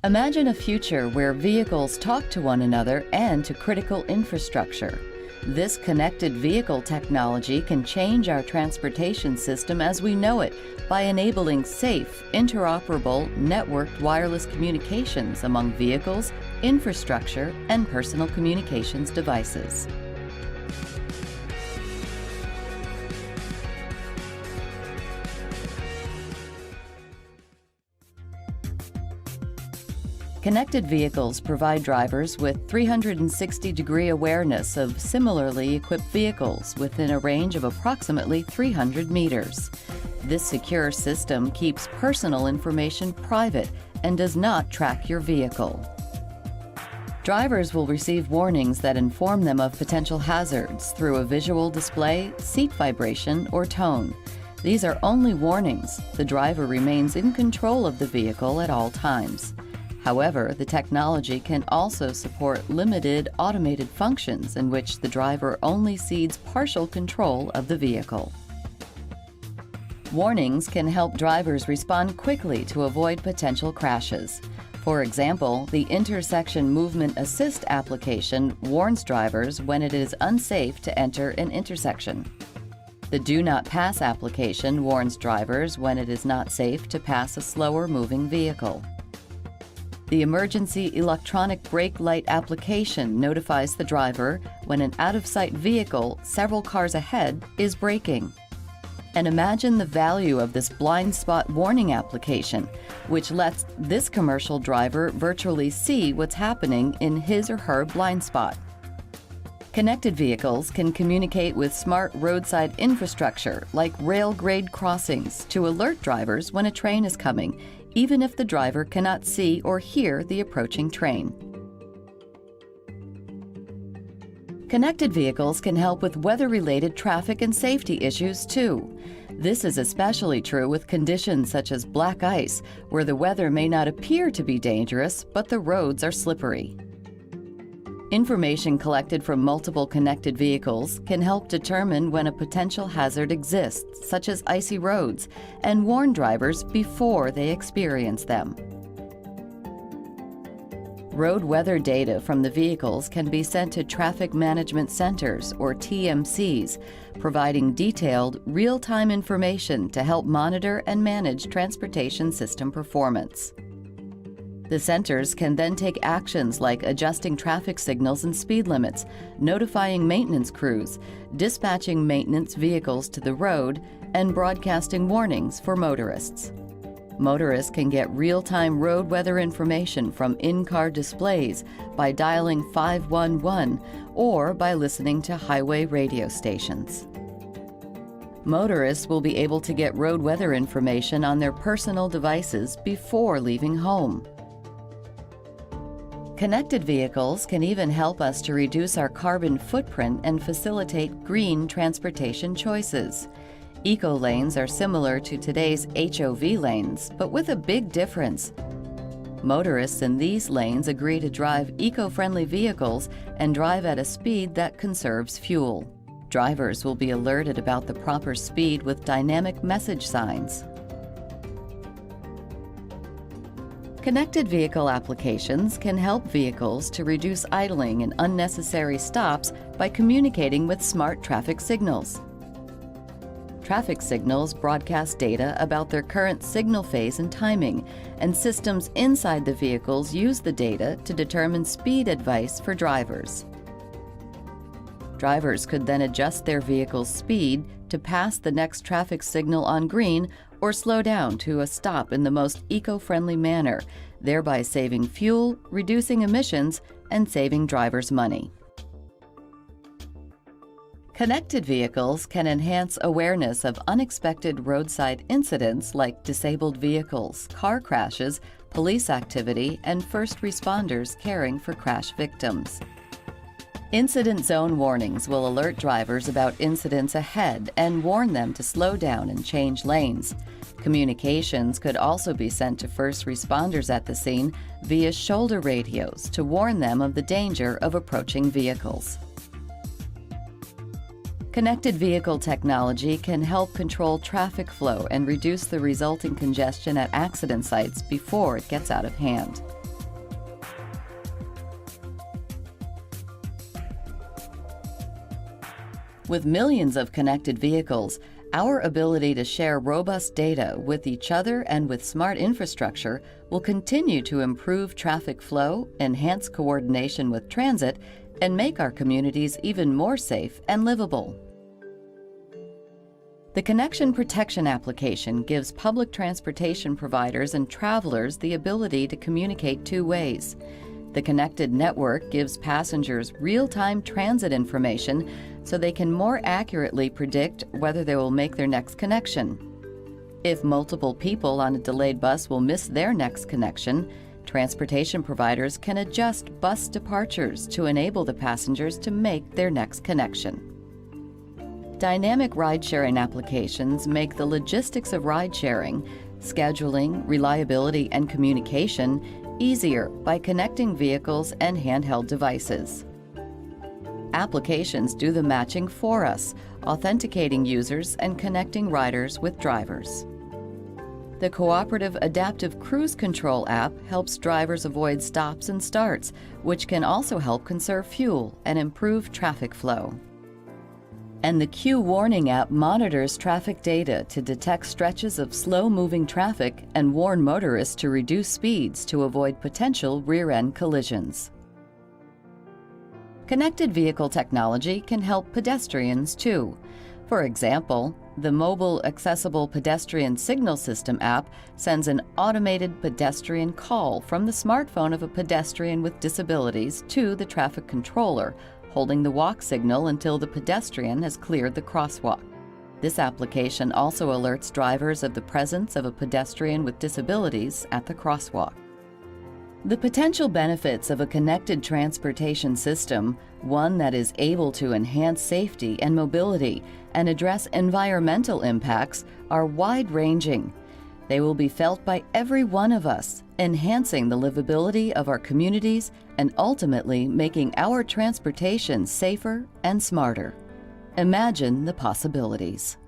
Imagine a future where vehicles talk to one another and to critical infrastructure. This connected vehicle technology can change our transportation system as we know it by enabling safe, interoperable, networked wireless communications among vehicles, infrastructure, and personal communications devices. Connected vehicles provide drivers with 360-degree awareness of similarly equipped vehicles within a range of approximately 300 meters. This secure system keeps personal information private and does not track your vehicle. Drivers will receive warnings that inform them of potential hazards through a visual display, seat vibration, or tone. These are only warnings. The driver remains in control of the vehicle at all times. However, the technology can also support limited automated functions in which the driver only cedes partial control of the vehicle. Warnings can help drivers respond quickly to avoid potential crashes. For example, the Intersection Movement Assist application warns drivers when it is unsafe to enter an intersection. The Do Not Pass application warns drivers when it is not safe to pass a slower moving vehicle. The Emergency Electronic Brake Light application notifies the driver when an out-of-sight vehicle several cars ahead is braking. And imagine the value of this blind spot warning application, which lets this commercial driver virtually see what's happening in his or her blind spot. Connected vehicles can communicate with smart roadside infrastructure like rail-grade crossings to alert drivers when a train is coming, even if the driver cannot see or hear the approaching train. Connected vehicles can help with weather-related traffic and safety issues too. This is especially true with conditions such as black ice, where the weather may not appear to be dangerous, but the roads are slippery. Information collected from multiple connected vehicles can help determine when a potential hazard exists, such as icy roads, and warn drivers before they experience them. Road weather data from the vehicles can be sent to Traffic Management Centers, or TMCs, providing detailed, real-time information to help monitor and manage transportation system performance. The centers can then take actions like adjusting traffic signals and speed limits, notifying maintenance crews, dispatching maintenance vehicles to the road, and broadcasting warnings for motorists. Motorists can get real-time road weather information from in-car displays by dialing 511 or by listening to highway radio stations. Motorists will be able to get road weather information on their personal devices before leaving home. Connected vehicles can even help us to reduce our carbon footprint and facilitate green transportation choices. Eco lanes are similar to today's HOV lanes, but with a big difference. Motorists in these lanes agree to drive eco-friendly vehicles and drive at a speed that conserves fuel. Drivers will be alerted about the proper speed with dynamic message signs. Connected vehicle applications can help vehicles to reduce idling and unnecessary stops by communicating with smart traffic signals. Traffic signals broadcast data about their current signal phase and timing, and systems inside the vehicles use the data to determine speed advice for drivers. Drivers could then adjust their vehicle's speed to pass the next traffic signal on green or slow down to a stop in the most eco-friendly manner, thereby saving fuel, reducing emissions, and saving drivers money. Connected vehicles can enhance awareness of unexpected roadside incidents like disabled vehicles, car crashes, police activity, and first responders caring for crash victims. Incident zone warnings will alert drivers about incidents ahead and warn them to slow down and change lanes. Communications could also be sent to first responders at the scene via shoulder radios to warn them of the danger of approaching vehicles. Connected vehicle technology can help control traffic flow and reduce the resulting congestion at accident sites before it gets out of hand. With millions of connected vehicles, our ability to share robust data with each other and with smart infrastructure will continue to improve traffic flow, enhance coordination with transit, and make our communities even more safe and livable. The Connection Protection application gives public transportation providers and travelers the ability to communicate two ways. The connected network gives passengers real-time transit information so they can more accurately predict whether they will make their next connection. If multiple people on a delayed bus will miss their next connection, transportation providers can adjust bus departures to enable the passengers to make their next connection. Dynamic ride-sharing applications make the logistics of ride-sharing, scheduling, reliability, and communication easier by connecting vehicles and handheld devices. Applications do the matching for us, authenticating users and connecting riders with drivers. The Cooperative Adaptive Cruise Control app helps drivers avoid stops and starts, which can also help conserve fuel and improve traffic flow. And the Q Warning app monitors traffic data to detect stretches of slow-moving traffic and warn motorists to reduce speeds to avoid potential rear-end collisions. Connected vehicle technology can help pedestrians too. For example, the Mobile Accessible Pedestrian Signal System app sends an automated pedestrian call from the smartphone of a pedestrian with disabilities to the traffic controller, holding the walk signal until the pedestrian has cleared the crosswalk. This application also alerts drivers of the presence of a pedestrian with disabilities at the crosswalk. The potential benefits of a connected transportation system, one that is able to enhance safety and mobility and address environmental impacts, are wide-ranging. They will be felt by every one of us, enhancing the livability of our communities and ultimately making our transportation safer and smarter. Imagine the possibilities.